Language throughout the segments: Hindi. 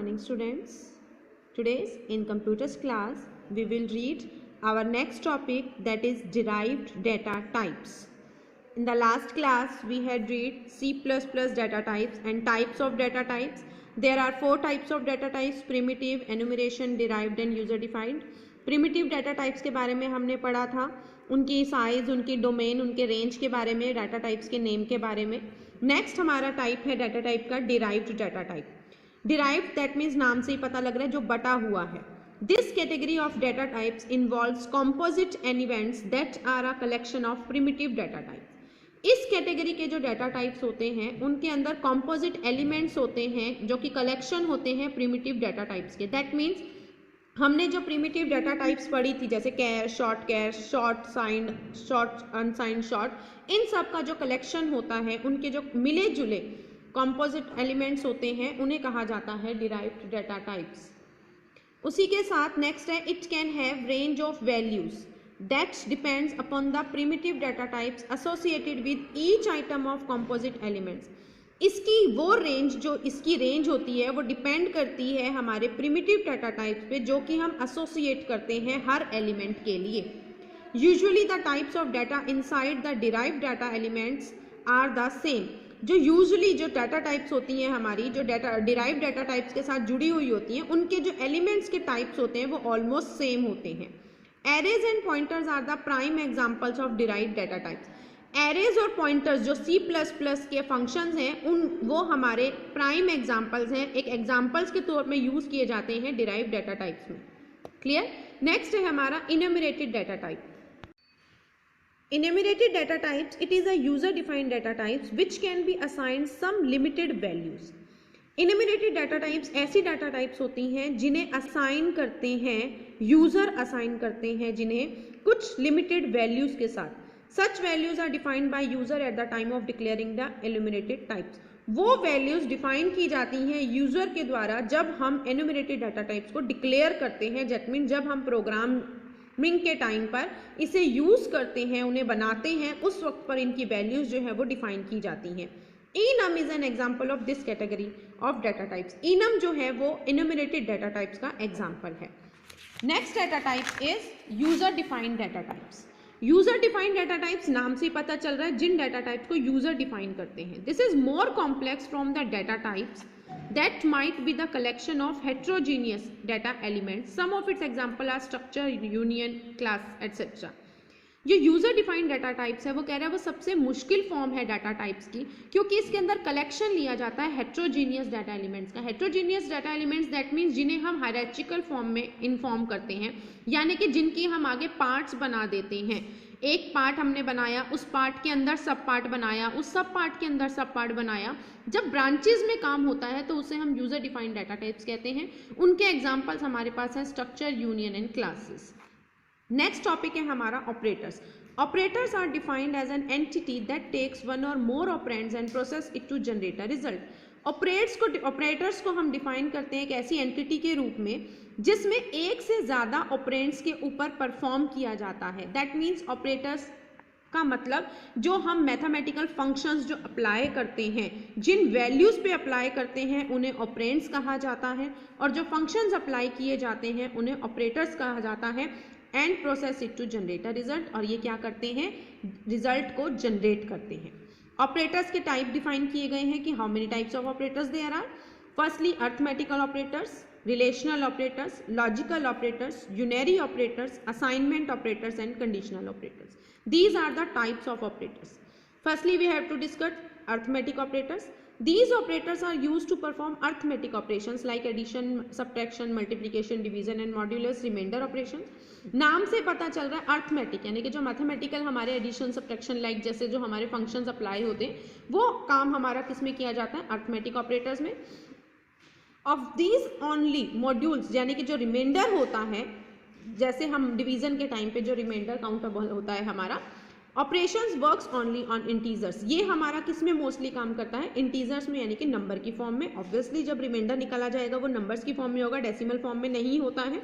morning students. Today's in computers class we will read our next topic, that is derived data types. In the last class we had read C++ data types and types of data types. There are 4 types of data types: primitive, enumeration, derived and user defined. Primitive data types के बारे में हमने पढ़ा था, उनकी साइज, उनकी डोमेन, उनके रेंज के बारे में, डाटा टाइप्स के नेम के बारे में. नेक्स्ट हमारा टाइप है डाटा टाइप का derived data type. Derived that means नाम से ही पता लग रहा है जो बटा हुआ है. This category of data types involves composite elements that are a collection of primitive data types. इस कैटेगरी के जो डाटा टाइप्स होते हैं उनके अंदर कॉम्पोजिट एलिमेंट्स होते हैं जो कि कलेक्शन होते हैं प्रिमिटिव डाटा टाइप्स के. दैट मीन्स हमने जो प्रिमिटिव डाटा टाइप्स पढ़ी थी जैसे char, short signed, short unsigned short, इन सब का जो कलेक्शन होता है, उनके जो मिले जुले कॉम्पोजिट एलिमेंट्स होते हैं उन्हें कहा जाता है डिराइव्ड डाटा टाइप्स. उसी के साथ नेक्स्ट है it can have range of values that depends upon the primitive data types associated with each item of composite elements. इसकी वो रेंज, जो इसकी रेंज होती है वो डिपेंड करती है हमारे प्रिमिटिव डाटा टाइप्स पे जो कि हम एसोसिएट करते हैं हर एलिमेंट के लिए. Usually the types of data inside the derived data elements are the same. जो यूजुअली जो डाटा टाइप्स होती हैं हमारी, जो डाटा डिराइव्ड डाटा टाइप्स के साथ जुड़ी हुई होती हैं, उनके जो एलिमेंट्स के टाइप्स होते हैं वो ऑलमोस्ट सेम होते हैं. Arrays and pointers are the prime examples of derived data types. Arrays और पॉइंटर्स जो C++ के फंक्शंस हैं वो हमारे प्राइम एग्जांपल्स हैं, एक एग्जांपल्स के तौर में यूज किए जाते हैं डिराइव्ड डाटा टाइप्स में. क्लियर. नेक्स्ट है हमारा enumerated data type. Enumerated data types, it is a user defined data types which can be assigned some limited values. Enumerated data types ऐसी डाटा टाइप्स होती हैं जिन्हें असाइन करते हैं यूजर, असाइन करते हैं जिन्हें कुछ लिमिटेड वैल्यूज के साथ. Such values are defined by user at the time of declaring the enumerated types. वो values define की जाती हैं यूजर के द्वारा जब हम enumerated data types को डिक्लेयर करते हैं. दैट मीन जब हम प्रोग्रामिंग के टाइम पर इसे यूज करते हैं, उन्हें बनाते हैं, उस वक्त पर इनकी वैल्यूज जो है वो डिफाइन की जाती हैं. enum is an example of this category of data types. enum जो है वो enumerated data types का एग्जाम्पल है. Next data type is user defined data types. User defined data types नाम से पता चल रहा है जिन डाटा टाइप्स को यूजर डिफाइन करते हैं. This is more complex from the data types that might be the collection of heterogeneous data elements. Some of its examples are structure, union, class etcetera. जो यूजर डिफाइंड डाटा टाइप्स है वो कह रहा है वो सबसे मुश्किल फॉर्म है डाटा टाइप्स की, क्योंकि इसके अंदर कलेक्शन लिया जाता है हेट्रोजीनियस डाटा एलिमेंट्स का. Heterogeneous data elements that means जिन्हें हम हायरार्चिकल फॉर्म में इन्फॉर्म करते हैं, यानी कि जिनकी हम आगे पार्ट्स बना देते हैं. एक पार्ट हमने बनाया, उस पार्ट के अंदर सब पार्ट बनाया, उस सब पार्ट के अंदर सब पार्ट बनाया. जब ब्रांचेस में काम होता है तो उसे हम यूजर डिफाइंड डाटा टाइप्स कहते हैं. उनके एग्जांपल्स हमारे पास हैं structure, union and classes. Next topic है हमारा operators. Operators are defined as an entity that takes one और more operands and process it to generate a result. Operators को हम डिफाइन करते हैं एक ऐसी एंटिटी के रूप में जिसमें एक से ज़्यादा ऑपरेंड्स के ऊपर परफॉर्म किया जाता है. दैट मीन्स ऑपरेटर्स का मतलब जो हम मैथमेटिकल फंक्शंस जो अप्लाई करते हैं, जिन वैल्यूज़ पे अप्लाई करते हैं उन्हें ऑपरेंड्स कहा जाता है, और जो फंक्शंस अप्लाई किए जाते हैं उन्हें ऑपरेटर्स कहा जाता है. And process it to generate a result, और ये क्या करते हैं, रिजल्ट को जनरेट करते हैं. ऑपरेटर्स के टाइप डिफाइन किए गए हैं कि how many types of operators there are. Firstly arithmetical operators, relational operators, logical operators, unary operators, assignment operators and conditional operators. These are the types of operators. Firstly, we have to discuss arithmetic operators. These operators are used to perform arithmetic operations like addition, subtraction, multiplication, division and modulus, remainder operations. नाम से पता चल रहा है अर्थमेटिक, यानी कि जो मैथमेटिकल हमारे एडिशन, सब्ट्रैक्शन लाइक जैसे जो हमारे फंक्शंस अप्लाई होते हैं वो काम हमारा किस में किया जाता है, अर्थमेटिक ऑपरेटर्स में. ऑफ दीज ओनली मॉड्यूल्स, यानी कि जो रिमाइंडर होता है, जैसे हम डिवीजन के टाइम पे जो रिमाइंडर काउंटेबल होता है हमारा, operations works only on integers. ये हमारा किस में मोस्टली काम करता है, इंटीजर्स में, यानी कि नंबर की फॉर्म में. ऑब्वियसली जब रिमाइंडर निकाला जाएगा वो नंबर्स की फॉर्म में होगा, डेसिमल फॉर्म में नहीं होता है.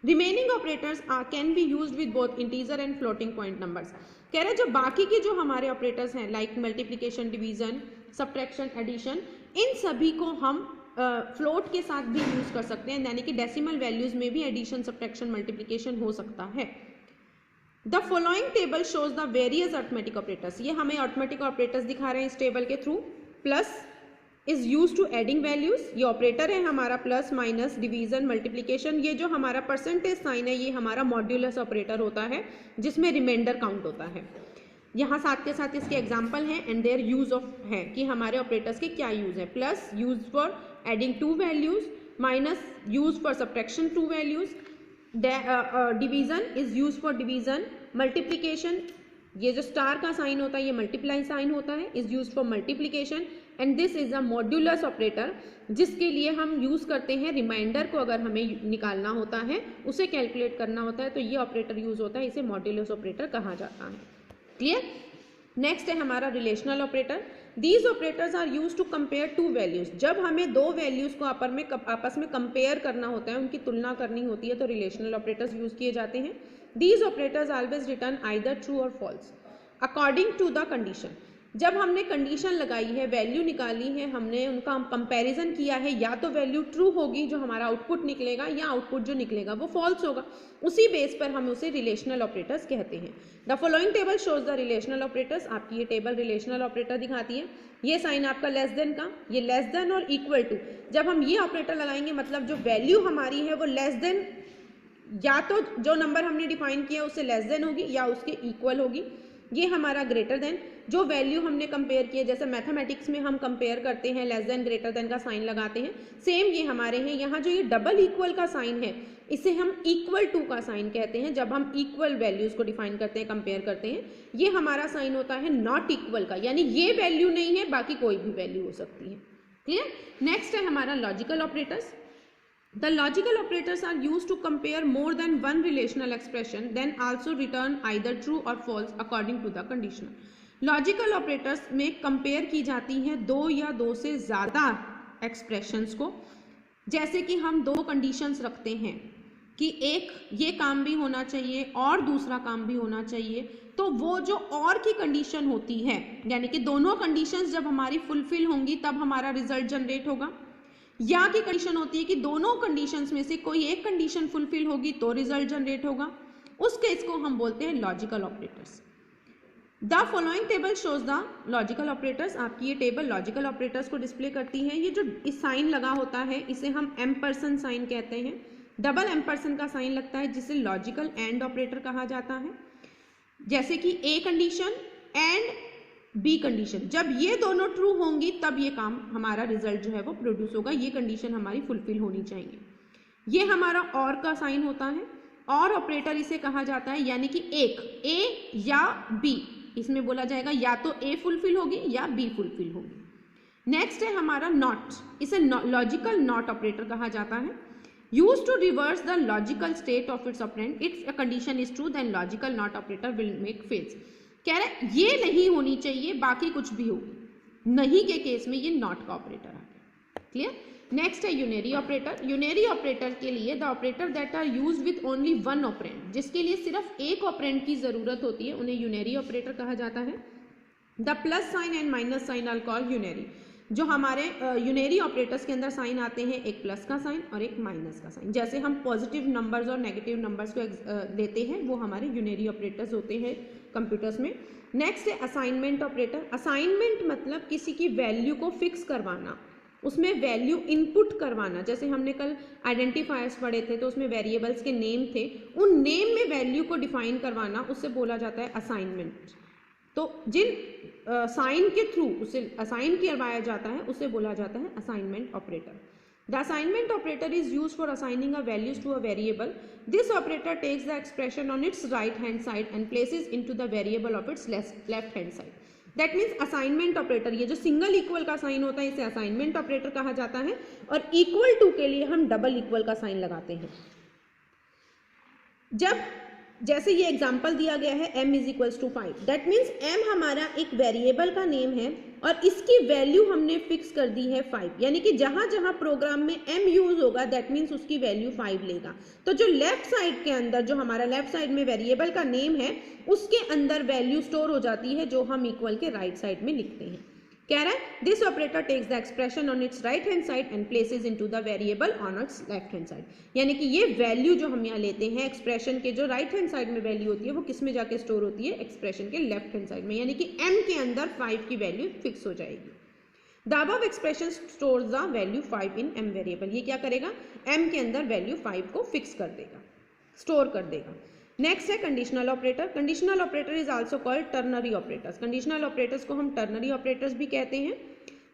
Remaining operators can be used with both integer and floating point numbers. कह रहे हैं जो बाकी के जो हमारे ऑपरेटर्स हैं like multiplication, division, subtraction, addition, इन सभी को हम फ्लोट के साथ भी यूज कर सकते हैं, यानी कि डेसिमल वैल्यूज में भी एडिशन, सब्ट्रैक्शन, मल्टीप्लिकेशन हो सकता है। The following table shows the various arithmetic operators, ये हमें अर्थमेटिक ऑपरेटर्स दिखा रहे हैं इस टेबल के through. Plus is use to adding values, ये ऑपरेटर है हमारा प्लस, माइनस, डिवीजन, मल्टीप्लिकेशन। ये जो हमारा परसेंटेज साइन है ये हमारा मॉड्यूलस ऑपरेटर होता है जिसमें रिमाइंडर काउंट होता है। यहाँ साथ के साथ इसके एग्जाम्पल हैं एंड देयर यूज ऑफ है कि हमारे ऑपरेटर्स के क्या यूज है। Plus use for adding to values, minus use for subtraction to values, division is use for division, multiplication, ये जो स्टार का साइन होता है ये मल्टीप्लाई साइन होता है, is use for multiplication. And this is a modulus operator जिसके लिए हम यूज करते हैं रिमाइंडर को, अगर हमें निकालना होता है, उसे कैलकुलेट करना होता है, तो ये ऑपरेटर यूज होता है, इसे मॉड्यूलस ऑपरेटर कहा जाता है। क्लियर। नेक्स्ट है हमारा relational operator. These operators are use to compare two values, जब हमें दो वैल्यूज को आपस में कंपेयर करना होता है, उनकी तुलना करनी होती है, तो रिलेशनल ऑपरेटर्स यूज किए जाते हैं। These operators always return either true और false according to the condition. जब हमने कंडीशन लगाई है, वैल्यू निकाली है, हमने उनका कंपैरिजन किया है, या तो वैल्यू ट्रू होगी जो हमारा आउटपुट निकलेगा, या आउटपुट जो निकलेगा वो फॉल्स होगा, उसी बेस पर हम उसे रिलेशनल ऑपरेटर्स कहते हैं। The following table shows the relational operators, आपकी ये टेबल रिलेशनल ऑपरेटर दिखाती है। ये साइन आपका लेस देन का, ये लेस देन और इक्वल टू, जब हम ये ऑपरेटर लगाएंगे मतलब जो वैल्यू हमारी है वो लेस देन, या तो जो नंबर हमने डिफाइन किया उससे लेस देन होगी या उसके इक्वल होगी। ये हमारा ग्रेटर देन, जो वैल्यू हमने कंपेयर किए, जैसे मैथमेटिक्स में हम कंपेयर करते हैं लेस देन ग्रेटर देन का साइन लगाते हैं, सेम ये हमारे हैं। यहाँ जो ये डबल इक्वल का साइन है इसे हम इक्वल टू का साइन कहते हैं, जब हम इक्वल वैल्यूज को डिफाइन करते हैं, कंपेयर करते हैं। ये हमारा साइन होता है नॉट इक्वल का, यानी ये वैल्यू नहीं है, बाकी कोई भी वैल्यू हो सकती है। क्लियर। नेक्स्ट है हमारा logical operators. The logical operators are used to compare more than one relational expression, then also return either true or false according to the conditional. Logical operators में compare की जाती हैं दो या दो से ज़्यादा expressions को, जैसे कि हम दो conditions रखते हैं कि एक ये काम भी होना चाहिए और दूसरा काम भी होना चाहिए, तो वो जो और की कंडीशन होती है, यानी कि दोनों कंडीशंस जब हमारी फुलफिल होंगी तब हमारा रिजल्ट जनरेट होगा। या की कंडीशन होती है कि दोनों कंडीशंस में से कोई एक कंडीशन फुलफिल होगी तो रिजल्ट जनरेट होगा, उस केस को हम बोलते हैं logical operators. The following table shows the logical operators, आपकी ये टेबल लॉजिकल ऑपरेटर्स को डिस्प्ले करती है। ये जो साइन लगा होता है इसे हम एम्परसेंड साइन कहते हैं। डबल एम्परसेंड का साइन लगता है जिसे लॉजिकल एंड ऑपरेटर कहा जाता है। जैसे कि A condition and B condition, जब ये दोनों ट्रू होंगी तब ये काम हमारा रिजल्ट जो है वो प्रोड्यूस होगा, ये कंडीशन हमारी फुलफिल होनी चाहिए। ये हमारा और का साइन होता है, और ऑपरेटर इसे कहा जाता है, यानी कि एक ए या बी, इसमें बोला जाएगा या तो ए फुलफिल होगी या बी फुलफिल होगी। नेक्स्ट है हमारा नॉट, इसे लॉजिकल नॉट ऑपरेटर कहा जाता है। Use to reverse the logical state of its operand, if a condition is true then logical not operator will make false. कह रहे ये नहीं होनी चाहिए बाकी कुछ भी हो, नहीं के केस में ये नॉट का ऑपरेटर आ गया। क्लियर। नेक्स्ट है यूनरी ऑपरेटर। यूनरी ऑपरेटर के लिए the operator that are used with only one operand, जिसके लिए सिर्फ एक ऑपरेंड की जरूरत होती है, उन्हें यूनरी ऑपरेटर कहा जाता है। The plus sign and minus sign are called unary. जो हमारे यूनरी ऑपरेटर्स के अंदर साइन आते हैं, एक प्लस का साइन और एक माइनस का साइन, जैसे हम पॉजिटिव नंबर्स और नेगेटिव नंबर्स को लेते हैं, वो हमारे यूनरी ऑपरेटर्स होते हैं कंप्यूटर्स में। नेक्स्ट है असाइनमेंट ऑपरेटर। असाइनमेंट मतलब किसी की वैल्यू को फिक्स करवाना, उसमें वैल्यू इनपुट करवाना। जैसे हमने कल आइडेंटिफायर्स पढ़े थे तो उसमें वेरिएबल्स के नेम थे, उन नेम में वैल्यू को डिफाइन करवाना, उससे बोला जाता है असाइनमेंट। तो जिन साइन के थ्रू उसे असाइन करवाया जाता है उसे बोला जाता है assignment operator. The assignment operator is use for assigning a values to a variable. This operator takes the expression on its right hand side and places into the variable of its left hand side. That means assignment operator, ये जो सिंगल इक्वल का साइन होता है इसे असाइनमेंट ऑपरेटर कहा जाता है, और इक्वल टू के लिए हम डबल इक्वल का साइन लगाते हैं। जब जैसे ये एग्जाम्पल दिया गया है m is equals to 5, that means m हमारा एक वेरिएबल का नेम है और इसकी वैल्यू हमने फिक्स कर दी है 5, यानी कि जहां जहां प्रोग्राम में m यूज होगा दैट मीन्स उसकी वैल्यू 5 लेगा। तो जो लेफ्ट साइड के अंदर, जो हमारा लेफ्ट साइड में वेरिएबल का नेम है, उसके अंदर वैल्यू स्टोर हो जाती है जो हम इक्वल के राइट साइड में लिखते हैं। कह रहा है this operator takes the expression on its right hand side and places into the variable on its left hand side, यानी कि ये वैल्यू जो हम यहाँ लेते हैं एक्सप्रेशन के जो राइट हैंड साइड में वैल्यू होती है वो किस में जाके स्टोर होती है, एक्सप्रेशन के लेफ्ट हैंड साइड में, यानी कि m के अंदर 5 की वैल्यू फिक्स हो जाएगी। The above expression stores the value 5 in m variable, ये क्या करेगा, m के अंदर वैल्यू 5 को फिक्स कर देगा, स्टोर कर देगा। नेक्स्ट है conditional operator. Conditional operator is also called ternary operators. Conditional operators को हम टर्नरी ऑपरेटर्स भी कहते हैं।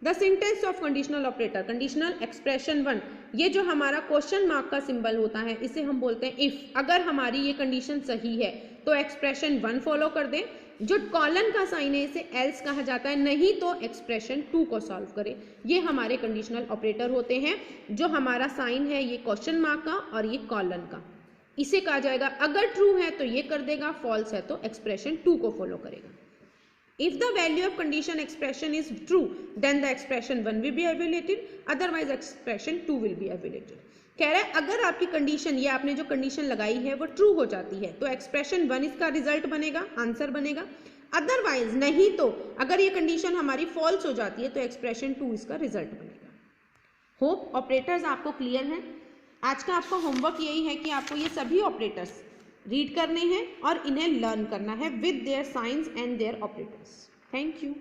The syntax of conditional operator, conditional expression 1, ये जो हमारा क्वेश्चन मार्क का सिंबल होता है इसे हम बोलते हैं इफ। अगर हमारी ये कंडीशन सही है तो एक्सप्रेशन 1 फॉलो कर दें, जो कॉलन का साइन है इसे एल्स कहा जाता है, नहीं तो एक्सप्रेशन 2 को सॉल्व करें। ये हमारे कंडीशनल ऑपरेटर होते हैं। जो हमारा साइन है ये क्वेश्चन मार्क का और ये कॉलन का, इसे कहा जाएगा अगर ट्रू है तो ये कर देगा, फॉल्स है तो एक्सप्रेशन 2 को फॉलो करेगा। If the value of condition expression is true then the expression 1 will be evaluated, otherwise expression 2 will be evaluated. कह रहा है अगर आपकी कंडीशन, ये आपने जो कंडीशन लगाई है वो ट्रू हो जाती है तो एक्सप्रेशन 1 इसका रिजल्ट बनेगा, आंसर बनेगा। अदरवाइज नहीं तो अगर ये कंडीशन हमारी फॉल्स हो जाती है तो एक्सप्रेशन 2 इसका रिजल्ट बनेगा। होप ऑपरेटर्स आपको क्लियर हैं। आज का आपका होमवर्क यही है कि आपको ये सभी ऑपरेटर्स रीड करने हैं और इन्हें लर्न करना है with their signs and their operators. Thank you.